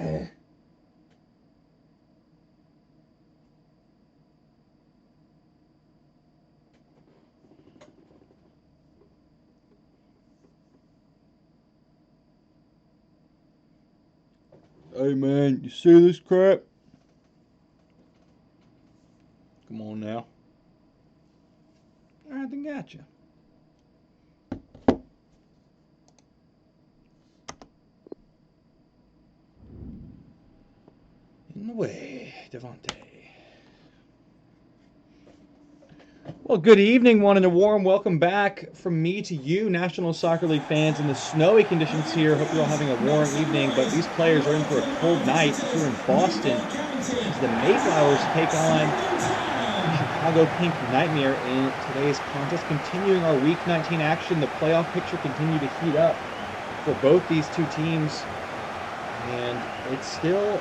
Hey man, you see this crap? Come on now. I think gotcha. In the way, Devontae. Well, good evening, one, and a warm welcome back from me to you, National Soccer League fans, in the snowy conditions here. Hope you're all having a warm evening, but these players are in for a cold night here in Boston as the Mayflowers take on the Chicago Pink Nightmare in today's contest. Continuing our Week 19 action, the playoff picture continued to heat up for both these two teams, and it's still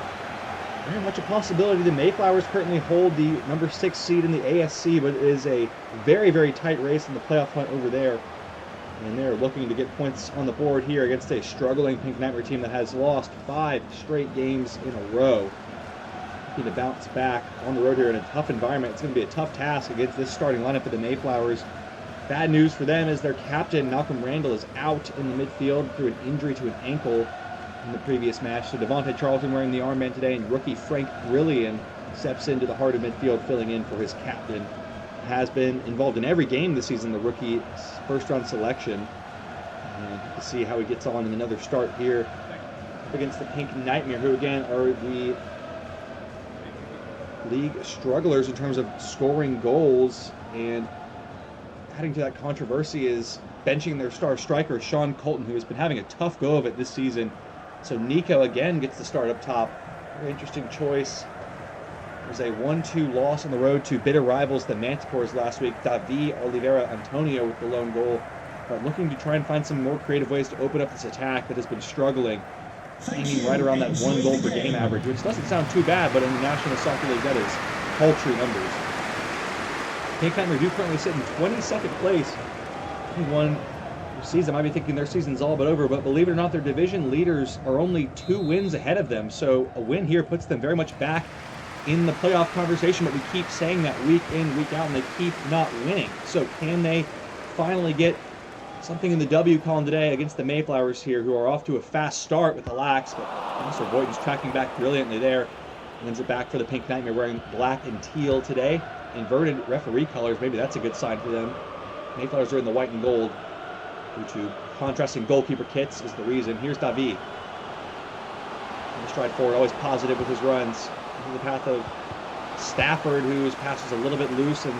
very much a possibility. The Mayflowers currently hold the number 6 seed in the ASC, but it is a very, very tight race in the playoff hunt over there. And they're looking to get points on the board here against a struggling Pink Nightmare team that has lost 5 straight games in a row. Looking to bounce back on the road here in a tough environment. It's going to be a tough task against this starting lineup for the Mayflowers. Bad news for them is their captain, Malcolm Randall, is out in the midfield through an injury to an ankle in the previous match. So Devontae Charlton wearing the armband today, and rookie Frank Brillian steps into the heart of midfield, filling in for his captain. Has been involved in every game this season, the rookie first-round selection. And to see how he gets on in another start here against the Pink Nightmare, who again are the league strugglers in terms of scoring goals. And adding to that controversy is benching their star striker, Sean Colton, who has been having a tough go of it this season. So Nico again gets the start up top. Very interesting choice. There's a 1-2 loss on the road to bitter rivals, the Manticores, last week. Davi Oliveira Antonio with the lone goal. But looking to try and find some more creative ways to open up this attack that has been struggling. Hanging right around that 1 goal per game average, which doesn't sound too bad, but in the National Soccer League, that is paltry numbers. Pink Nightmare do currently sit in 22nd place. Anyone who sees them might be thinking their season's all but over, but believe it or not, their division leaders are only 2 wins ahead of them, so a win here puts them very much back in the playoff conversation, but we keep saying that week in, week out, and they keep not winning. So can they finally get something in the W column today against the Mayflowers here, who are off to a fast start with the Lax, but Mr. Boyden's tracking back brilliantly there. Wins it back for the Pink Nightmare, wearing black and teal today. Inverted referee colors, maybe that's a good sign for them. Mayflowers are in the white and gold due to contrasting goalkeeper kits is the reason. Here's Davi. Stride forward, always positive with his runs. Into the path of Stafford, whose pass is a little bit loose and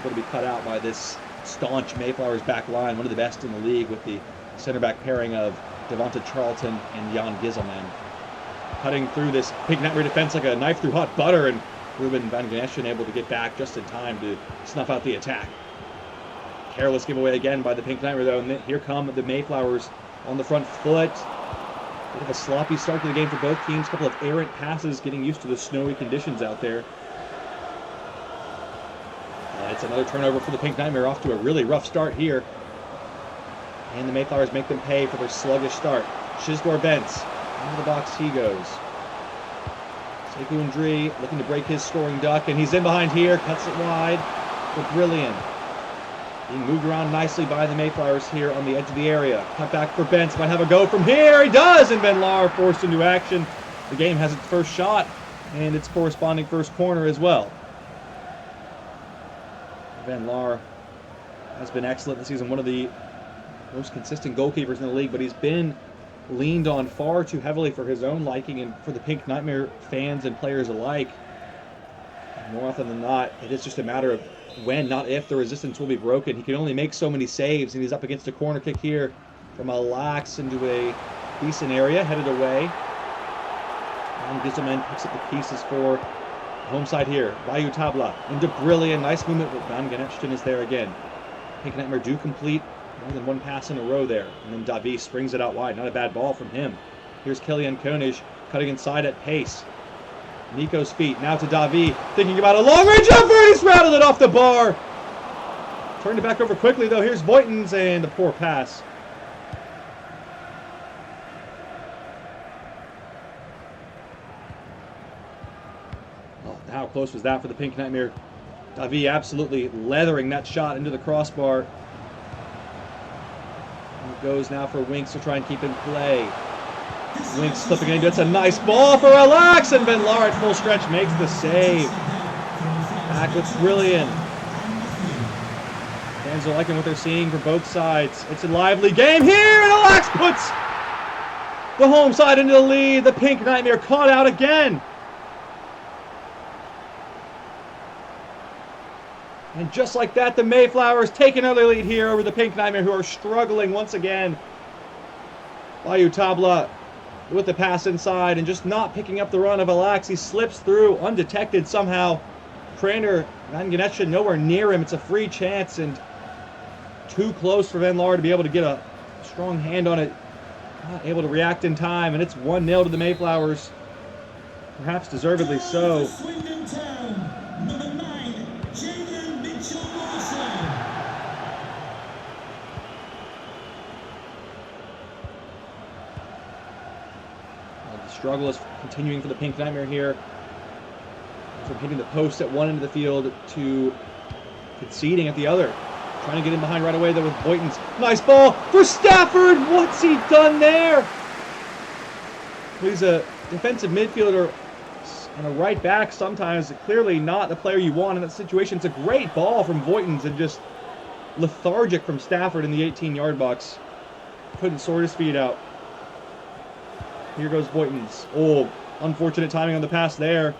going to be cut out by this staunch Mayflowers back line, one of the best in the league, with the center back pairing of Devontae Charlton and Jan Giselman. Cutting through this Pink Nightmare defense like a knife through hot butter, and Ruben Van Ganeschen able to get back just in time to snuff out the attack. Careless giveaway again by the Pink Nightmare, though, and here come the Mayflowers on the front foot. Bit of a sloppy start to the game for both teams. A couple of errant passes, getting used to the snowy conditions out there. And it's another turnover for the Pink Nightmare, off to a really rough start here. And the Mayflowers make them pay for their sluggish start. Shizdor Bentz, into the box he goes. Sekou Ndri looking to break his scoring duck, and he's in behind here, cuts it wide for Brilliant. Being moved around nicely by the Mayflowers here on the edge of the area. Cut back for Bentz, might have a go from here, he does, and Ben Lahr forced into action. The game has its first shot, and its corresponding first corner as well. Ben Lahr has been excellent this season, one of the most consistent goalkeepers in the league, but he's been leaned on far too heavily for his own liking and for the Pink Nightmare fans and players alike. And more often than not, it is just a matter of when, not if, the resistance will be broken. He can only make so many saves, and he's up against a corner kick here from a lax into a decent area, headed away. And Giselman picks up the pieces for home side here. Bayou Tabla into Brilliant. Nice movement, but Van Ganechten is there again. Pink Nightmare do complete more than one pass in a row there. And then Davi springs it out wide. Not a bad ball from him. Here's Kilian Koenig cutting inside at pace. Nico's feet, now to Davi, thinking about a long-range effort, he's rattled it off the bar. Turned it back over quickly, though. Here's Voigtens, and a poor pass. close was that for the Pink Nightmare? Davi absolutely leathering that shot into the crossbar. And it goes now for Winks to try and keep in play. Winks slipping in. That's a nice ball for Alex, and Ben Lahr at full stretch makes the save. Back with Brilliant. Fans are liking what they're seeing from both sides. It's a lively game here, and Alex puts the home side into the lead. The Pink Nightmare caught out again. And just like that, the Mayflowers take another lead here over the Pink Nightmare, who are struggling once again. Bayou Tabla with the pass inside and just not picking up the run of Alex. He slips through undetected somehow. Craner, Van Ganesha nowhere near him. It's a free chance and too close for Ben Lahr to be able to get a strong hand on it. Not able to react in time, and it's 1-0 to the Mayflowers. Perhaps deservedly so. The struggle is continuing for the Pink Nightmare here. From hitting the post at one end of the field to conceding at the other. Trying to get in behind right away, though, with Boyton's nice ball for Stafford. What's he done there? He's a defensive midfielder and a right back sometimes. Clearly not the player you want in that situation. It's a great ball from Boyton's and just lethargic from Stafford in the 18-yard box. Couldn't sort his feet out. Here goes Boyton's. Oh, unfortunate timing on the pass there.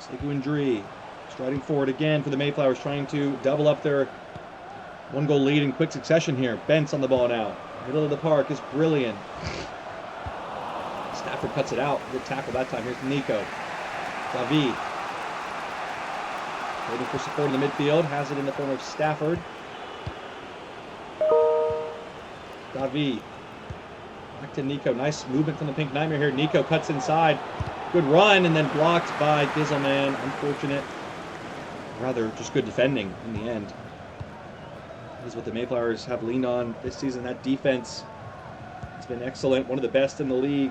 Seguindri striding forward again for the Mayflowers, trying to double up their one-goal lead in quick succession here. Bent's on the ball now. Middle of the park is Brilliant. Stafford cuts it out. Good tackle that time. Here's Nico. Davi. Waiting for support in the midfield. Has it in the form of Stafford. Davi. Back to Nico. Nice movement from the Pink Nightmare here. Nico cuts inside. Good run, and then blocked by Gizelman. Unfortunate. Rather, just good defending in the end. That is what the Mayflowers have leaned on this season. That defense has been excellent. One of the best in the league.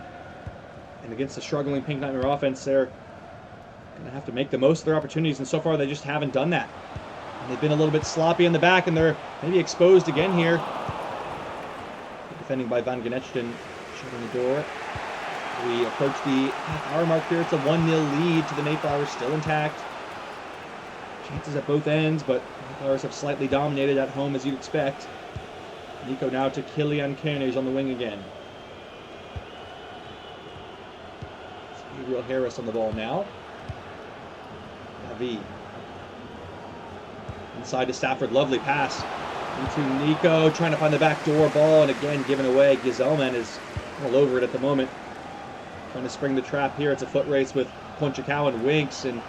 And against the struggling Pink Nightmare offense, they're going to have to make the most of their opportunities. And so far, they just haven't done that. And they've been a little bit sloppy in the back, and they're maybe exposed again here. Defending by Van Ganechten, shutting the door. We approach the half-hour mark here. It's a 1-0 lead to the Mayflowers, still intact. Chances at both ends, but the Mayflowers have slightly dominated at home, as you'd expect. Nico now to Kilian Koenig on the wing again. It's Gabriel Harris on the ball now. Davi. Inside to Stafford, lovely pass. Into Nico, trying to find the backdoor ball, and again given away. Gizelman is all over it at the moment. Trying to spring the trap here. It's a foot race with Conchacao and Winks, and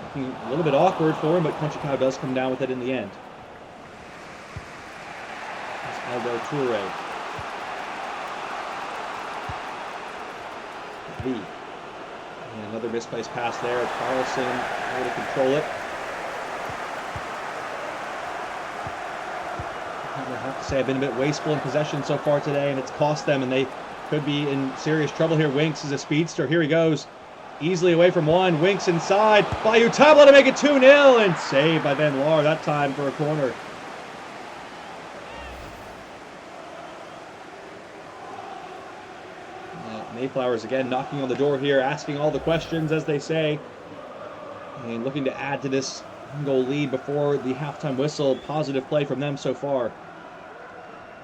looking a little bit awkward for him, but Conchacao does come down with it in the end. That's Aldo Toure. V. And another misplaced pass there. Carlson able to control it. I have to say I've been a bit wasteful in possession so far today, and it's cost them, and they could be in serious trouble here. Winks is a speedster. Here he goes. Easily away from one. Winks inside. Bayou Tabla to make it 2-0, and saved by Ben Lahr that time for a corner. Mayflowers again knocking on the door here, asking all the questions, as they say, and looking to add to this goal lead before the halftime whistle. Positive play from them so far.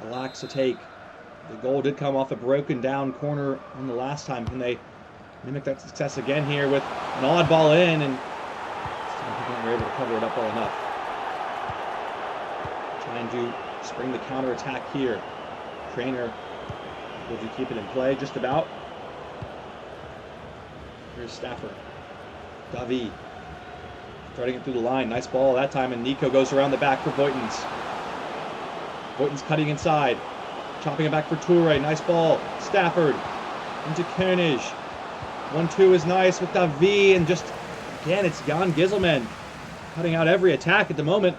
Alex to take. The goal did come off a broken down corner on the last time. Can they mimic that success again here with an odd ball in, and they were able to cover it up well enough. Trying to spring the counter-attack here. Craner able to keep it in play just about. Here's Stafford. Davi threading it through the line. Nice ball that time, and Nico goes around the back for Boyton's. Boyton's cutting inside. Chopping it back for Toure. Nice ball. Stafford into Koenig. 1-2 is nice with Davi, and just, again, it's Jan Gizelman cutting out every attack at the moment.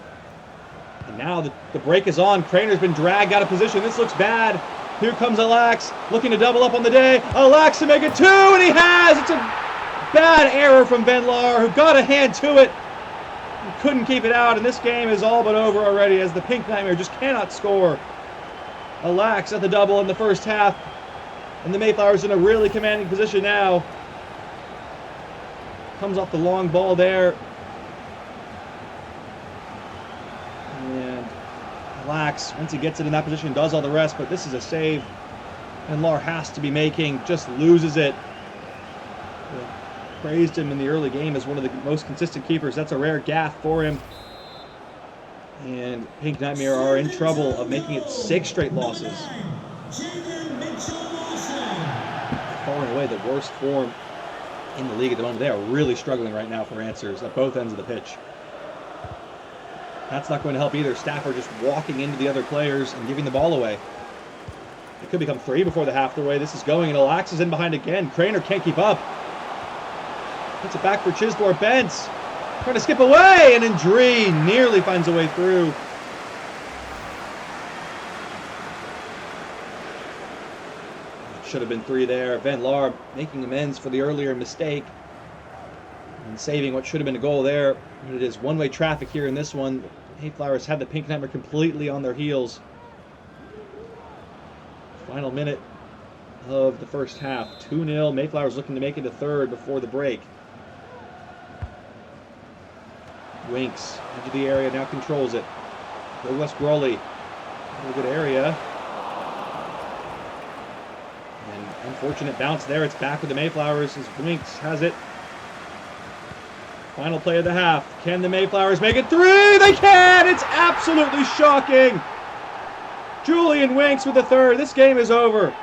And now the break is on. Craner's been dragged out of position. This looks bad. Here comes Alax, looking to double up on the day. Alax to make it 2, and he has! It's a bad error from Van Laar, who got a hand to it. He couldn't keep it out, and this game is all but over already as the Pink Nightmare just cannot score. Alax at the double in the first half, and the Mayflowers in a really commanding position now. Comes off the long ball there. And Alax, once he gets it in that position, does all the rest, but this is a save and Lahr has to be making, just loses it. Praised him in the early game as one of the most consistent keepers. That's a rare gaff for him. And Pink Nightmare are in trouble of making it 6 straight losses. Far and away the worst form in the league at the moment. They are really struggling right now for answers at both ends of the pitch. That's not going to help either. Stafford just walking into the other players and giving the ball away. It could become 3 before the half the way this is going, and Alax is in behind again. Craner can't keep up. Puts it back for Chisdorf. Bentz trying to skip away, and Indri nearly finds a way through. Should have been 3 there. Van Laar making amends for the earlier mistake and saving what should have been a goal there. But it is one-way traffic here in this one. Mayflowers had the Pink Nightmare completely on their heels. Final minute of the first half. 2-0. Mayflowers looking to make it a third before the break. Winks into the area, now controls it. Douglas Grawley. Really good area. And unfortunate bounce there. It's back with the Mayflowers as Winks has it. Final play of the half. Can the Mayflowers make it 3? They can! It's absolutely shocking! Julian Winks with the third. This game is over.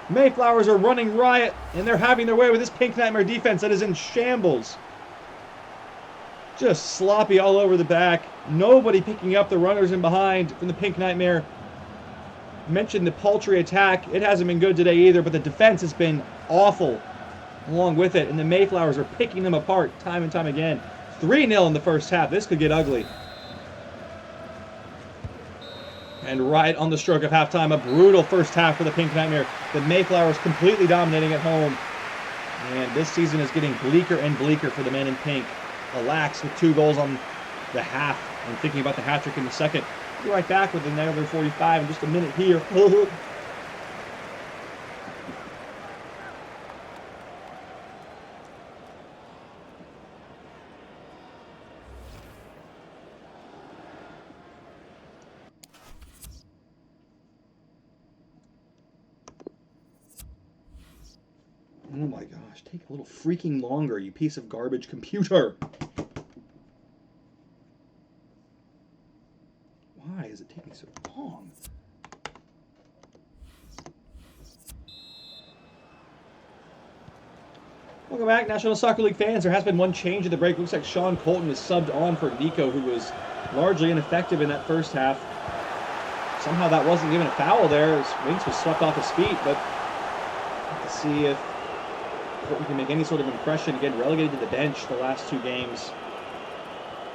Mayflowers are running riot, and they're having their way with this Pink Nightmare defense that is in shambles. Just sloppy all over the back. Nobody picking up the runners in behind from the Pink Nightmare. Mentioned the paltry attack. It hasn't been good today either, but the defense has been awful along with it, and the Mayflowers are picking them apart time and time again. 3-0 in the first half. This could get ugly. And right on the stroke of halftime, a brutal first half for the Pink Nightmare. The Mayflowers completely dominating at home. And this season is getting bleaker and bleaker for the men in pink. Alax with 2 goals on the half and thinking about the hat trick in the second. Be right back with another 45 in just a minute here. Oh my gosh, take a little freaking longer, you piece of garbage computer. Why is it taking so long? Welcome back, National Soccer League fans. There has been one change at the break. Looks like Sean Colton is subbed on for Nico, who was largely ineffective in that first half. Somehow that wasn't given a foul there as Winks was swept off his feet, but let's see if Colton can make any sort of impression. Again, relegated to the bench the last 2 games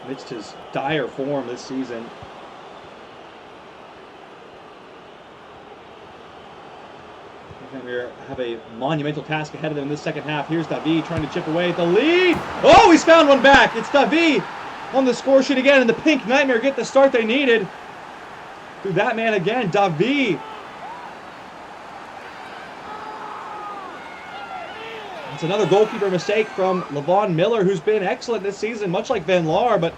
amidst his dire form this season. We have a monumental task ahead of them in this second half. Here's David trying to chip away at the lead. Oh, he's found one back. It's David on the score sheet again, and the Pink Nightmare get the start they needed. Through that man again, David. It's another goalkeeper mistake from Levon Miller, who's been excellent this season, much like Van Laar, but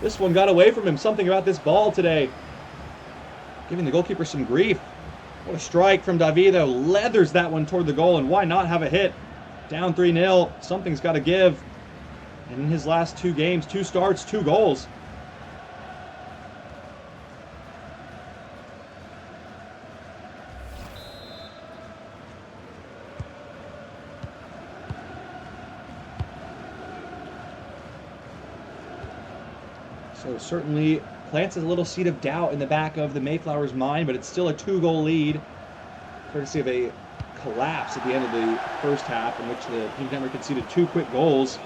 this one got away from him. Something about this ball today giving the goalkeeper some grief. What a strike from David, though. Leathers that one toward the goal, and why not have a hit? Down 3-0. Something's got to give. And in his last 2 games, 2 starts, 2 goals. So certainly plants a little seed of doubt in the back of the Mayflowers' mind, but it's still a 2-goal lead, courtesy of a collapse at the end of the first half in which the Pink Nightmare conceded 2 quick goals.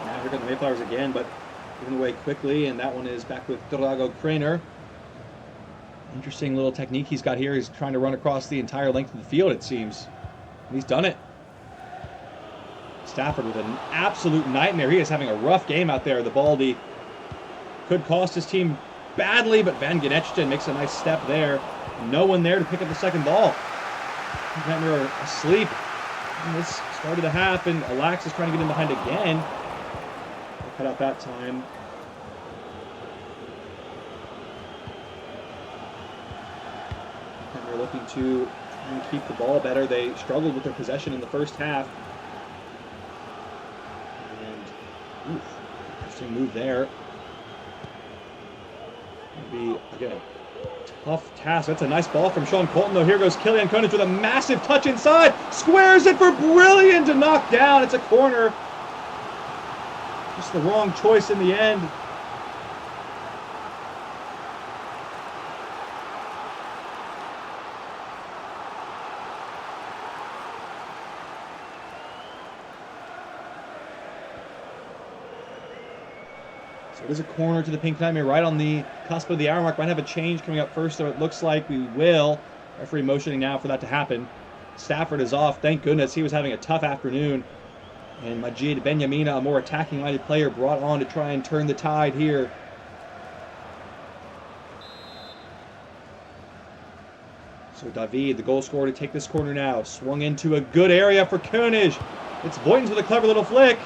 Now here come the Mayflowers again, but given away quickly, and that one is back with Drago Kraner. Interesting little technique he's got here. He's trying to run across the entire length of the field, it seems. And he's done it. Stafford with an absolute nightmare. He is having a rough game out there. The Baldy could cost his team badly, but Van Genetchten makes a nice step there. No one there to pick up the second ball. Nightmare asleep. And this started the half, and Alax is trying to get in behind again. They'll cut out that time. And they're looking to keep the ball better. They struggled with their possession in the first half. And, interesting move there. Be, again, a tough task. That's a nice ball from Sean Colton, though. Here goes Killian Konich with a massive touch inside. Squares it for Brilliant to knock down. It's a corner. Just the wrong choice in the end. So it is a corner to the Pink Nightmare right on the cusp of the hour mark. Might have a change coming up first, so it looks like we will. Referee motioning now for that to happen. Stafford is off. Thank goodness. He was having a tough afternoon. And Majid Benyamina, a more attacking-minded player, brought on to try and turn the tide here. So David, the goal scorer, to take this corner now. Swung into a good area for Koenig. It's Voigtens with a clever little flick.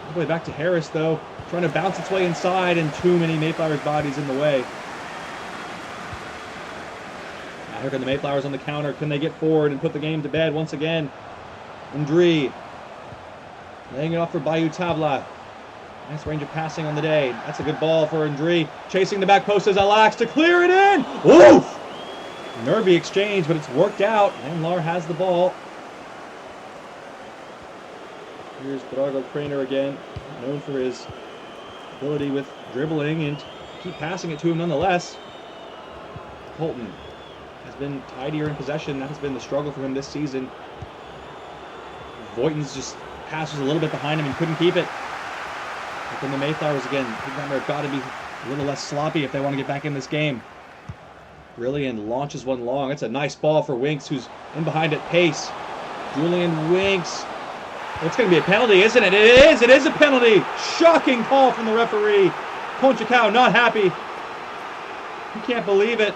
All the way back to Harris, though. Trying to bounce its way inside, and too many Mayflowers bodies in the way. Now here come the Mayflowers on the counter. Can they get forward and put the game to bed once again? Ndri laying it off for Bayou Tabla. Nice range of passing on the day. That's a good ball for Ndri. Chasing the back post is Alax to clear it in. Oof! Nervy exchange, but it's worked out. Landlar has the ball. Here's Drago Kraner again, known for his ability with dribbling and keep passing it to him nonetheless. Colton has been tidier in possession. That has been the struggle for him this season. Voigtens just passes a little bit behind him and couldn't keep it. But then the Mayflowers again, they've got to be a little less sloppy if they want to get back in this game. Brilliant launches one long. It's a nice ball for Winks, who's in behind at pace. Julian Winks. It's going to be a penalty, isn't it? It is. It is a penalty. Shocking call from the referee. Ponchacao not happy. You can't believe it.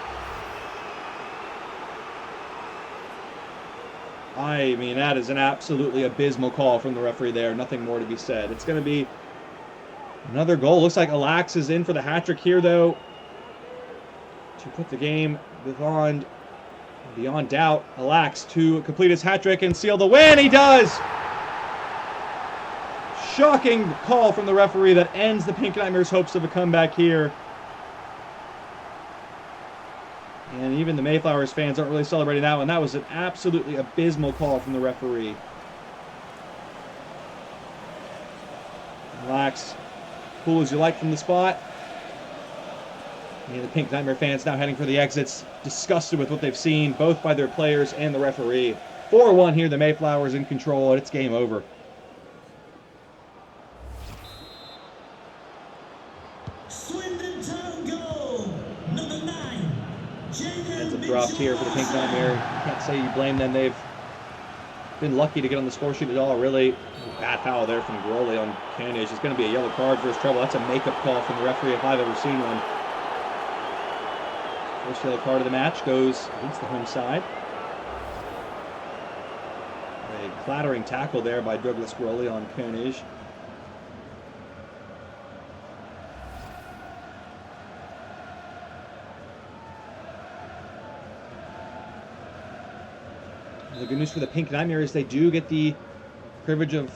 I mean, that is an absolutely abysmal call from the referee there. Nothing more to be said. It's going to be another goal. Looks like Alax is in for the hat trick here, though, to put the game beyond doubt. Alax to complete his hat trick and seal the win. He does! Shocking call from the referee that ends the Pink Nightmares' hopes of a comeback here. And even the Mayflowers fans aren't really celebrating that one. That was an absolutely abysmal call from the referee. Relax. Cool as you like from the spot. And the Pink Nightmare fans now heading for the exits, disgusted with what they've seen, both by their players and the referee. 4-1 here, the Mayflowers in control, and it's game over. Heads up dropped here for the Pink Nightmare. You can't say you blame them. They've been lucky to get on the score sheet at all, really. Bad foul there from Groley on Koenig. It's going to be a yellow card for his trouble. That's a makeup call from the referee if I've ever seen one. First yellow card of the match goes against the home side. A clattering tackle there by Douglas Groley on Koenig. The good news for the Pink Nightmare is they do get the privilege of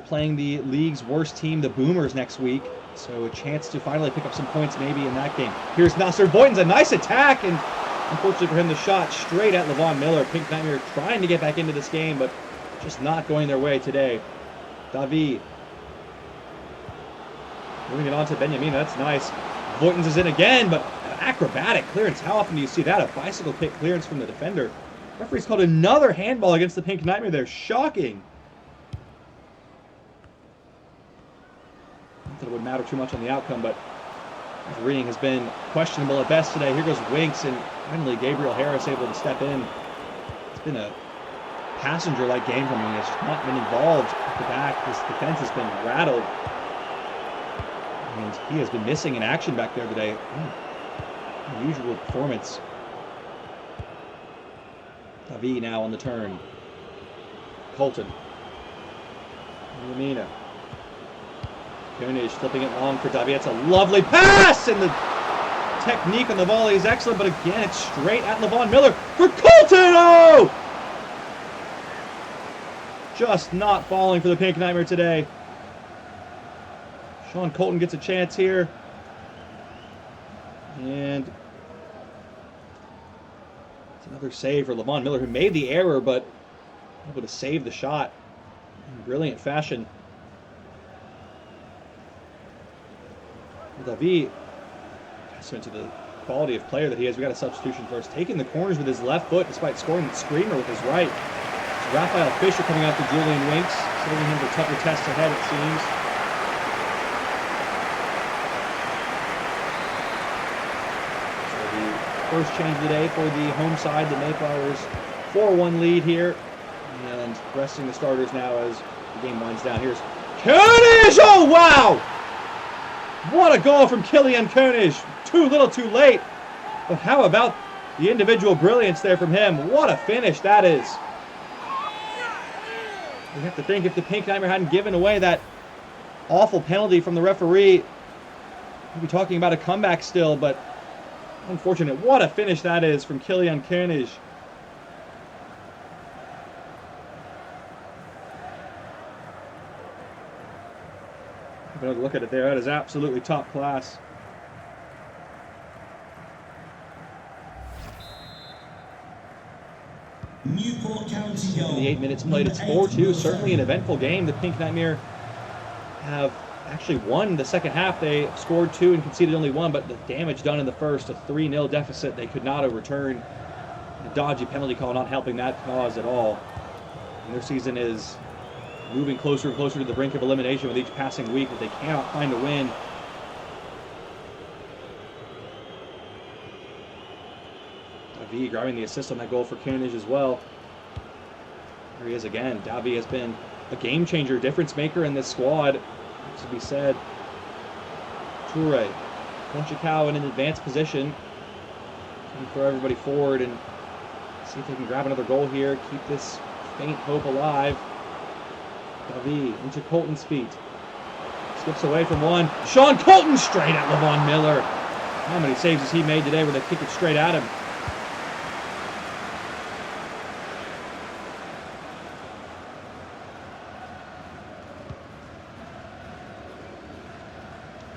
playing the league's worst team, the Boomers, next week. So a chance to finally pick up some points maybe in that game. Here's Nasser Voigtens, a nice attack, and unfortunately for him, the shot straight at Levon Miller. Pink Nightmare trying to get back into this game, but just not going their way today. David moving it on to Benyamina. That's nice. Voigtens is in again, but an acrobatic clearance. How often do you see that? A bicycle kick clearance from the defender. Referee's called another handball against the Pink Nightmare there. Shocking. Not that it would matter too much on the outcome, but refereeing has been questionable at best today. Here goes Winks, and finally Gabriel Harris able to step in. It's been a passenger-like game from him. He's just not been involved at the back. This defense has been rattled. And he has been missing in action back there today. Unusual performance. Davi now on the turn. Colton. Lamina. Koenig flipping it long for Davi. It's a lovely pass! And the technique on the volley is excellent, but again, it's straight at Levon Miller for Colton! Oh! Just not falling for the Pink Nightmare today. Sean Colton gets a chance here. And it's another save for Levon Miller, who made the error, but able to save the shot in brilliant fashion. Davi, testament to the quality of player that he is. We got a substitution first. Taking the corners with his left foot despite scoring the screamer with his right. It's Raphael Fisher coming out for Julian Winks, saving him for tougher tests ahead, it seems. First change of the day for the home side, the Mayflowers 4-1 lead here, and resting the starters now as the game winds down. Here's Koenig! Oh, wow! What a goal from Killian Koenig. Too little, too late. But how about the individual brilliance there from him? What a finish that is. You have to think if the Pink Nightmare hadn't given away that awful penalty from the referee, we'd be talking about a comeback still, but unfortunate. What a finish that is from Killian Koenig. Have another look at it there. That is absolutely top class. Newport County goal. 78 minutes played. It's 4-2. Certainly an eventful game. The Pink Nightmare have actually won the second half. They scored 2 and conceded only 1, but the damage done in the first, a 3-0 deficit they could not overturn. The dodgy penalty call not helping that cause at all. And their season is moving closer and closer to the brink of elimination with each passing week, but they cannot find a win. Davi grabbing the assist on that goal for Koenig as well. Here he is again. Davi has been a game changer, difference maker in this squad. To be said. Toure, Conchacao in an advanced position. Can throw everybody forward and see if they can grab another goal here. Keep this faint hope alive. Davi into Colton's feet. Skips away from one. Sean Colton straight at Levon Miller. How many saves has he made today where they kick it straight at him?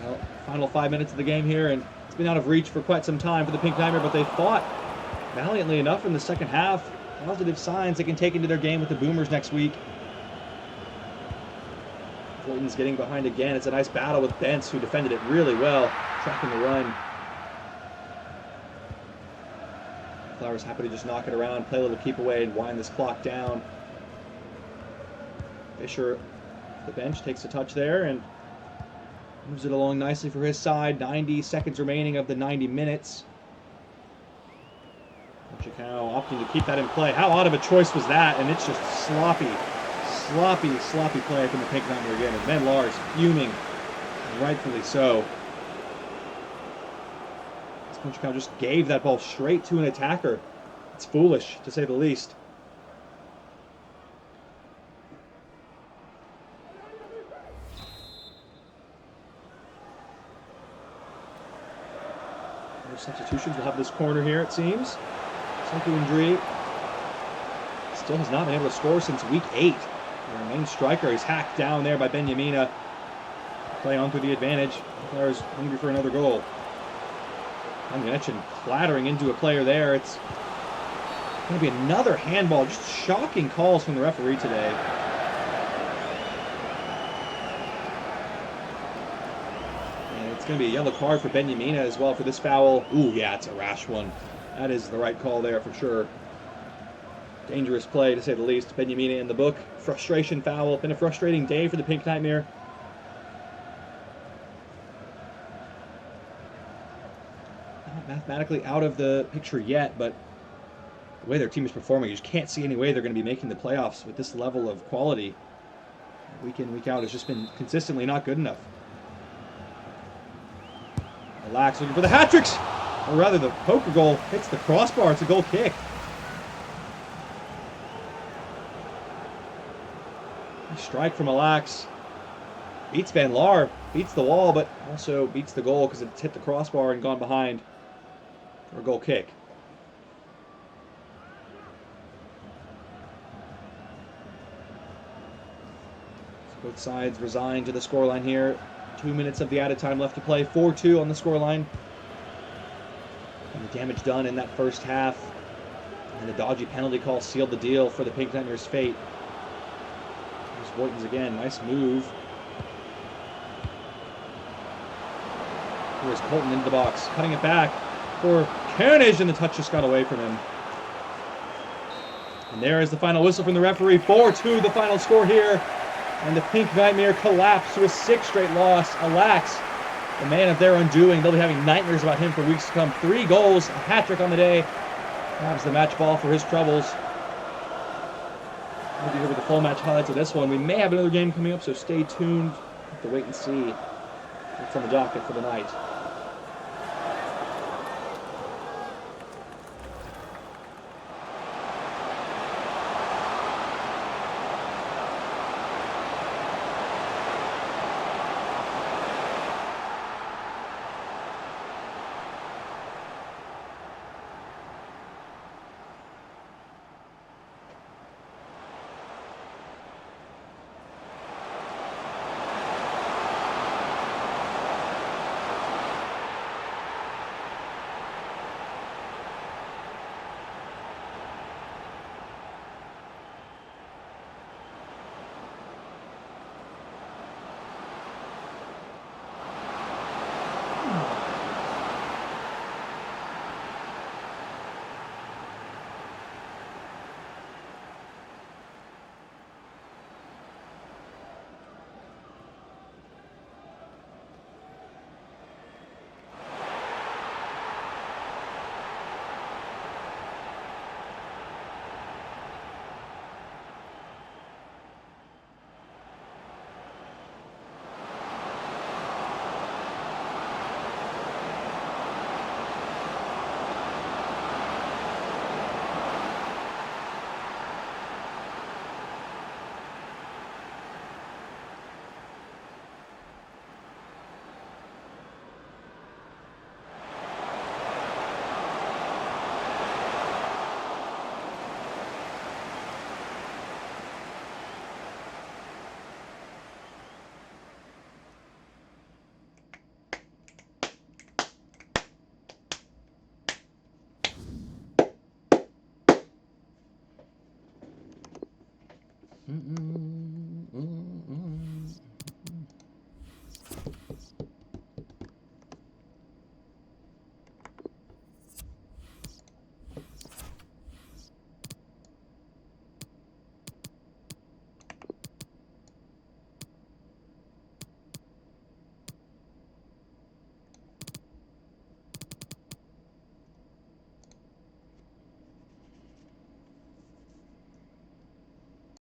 Well, final 5 minutes of the game here, and it's been out of reach for quite some time for the Pink Nightmare, but they fought valiantly enough in the second half. Positive signs they can take into their game with the Boomers next week. Colton's getting behind again. It's a nice battle with Bentz, who defended it really well, tracking the run. Flowers happy to just knock it around, play a little keep away, and wind this clock down. Fisher, the bench, takes a touch there and moves it along nicely for his side. 90 seconds remaining of the 90 minutes. Chicao opting to keep that in play. How odd of a choice was that? And it's just sloppy play from the Pink Nightmare again. And Ben Lars fuming, rightfully so. Chicao just gave that ball straight to an attacker. It's foolish, to say the least. Substitutions will have this corner here, it seems. Senku Ndri still has not been able to score since week 8. Their main striker is hacked down there by Benyamina. Play on through the advantage. Players hungry for another goal. Onyechin clattering into a player there. It's going to be another handball. Just shocking calls from the referee today. It's going to be a yellow card for Benyamina as well for this foul. Ooh, yeah, it's a rash one. That is the right call there for sure. Dangerous play, to say the least. Benyamina in the book. Frustration foul. Been a frustrating day for the Pink Nightmare. mathematically out of the picture yet, but the way their team is performing, you just can't see any way they're going to be making the playoffs with this level of quality. Week in, week out, has just been consistently not good enough. Relax, looking for the hat tricks, or rather the poker goal hits the crossbar. It's a goal kick. Nice strike from Alax. Beats Van Laar, beats the wall, but also beats the goal because it's hit the crossbar and gone behind for a goal kick. So both sides resigned to the scoreline here. 2 minutes of the added time left to play. 4-2 on the scoreline. And the damage done in that first half. And the dodgy penalty call sealed the deal for the Pink Knighters' fate. There's Voigtens again. Nice move. Here's Colton into the box, cutting it back for Carnage, and the touch just got away from him. And there is the final whistle from the referee. 4-2, the final score here. And the Pink Nightmare collapsed to a 6th straight loss. Alax, the man of their undoing. They'll be having nightmares about him for weeks to come. 3 goals, a hat-trick on the day. Grabs the match ball for his troubles. We'll be here with the full match highlights of this one. We may have another game coming up, so stay tuned. Have to wait and see what's on the docket for the night.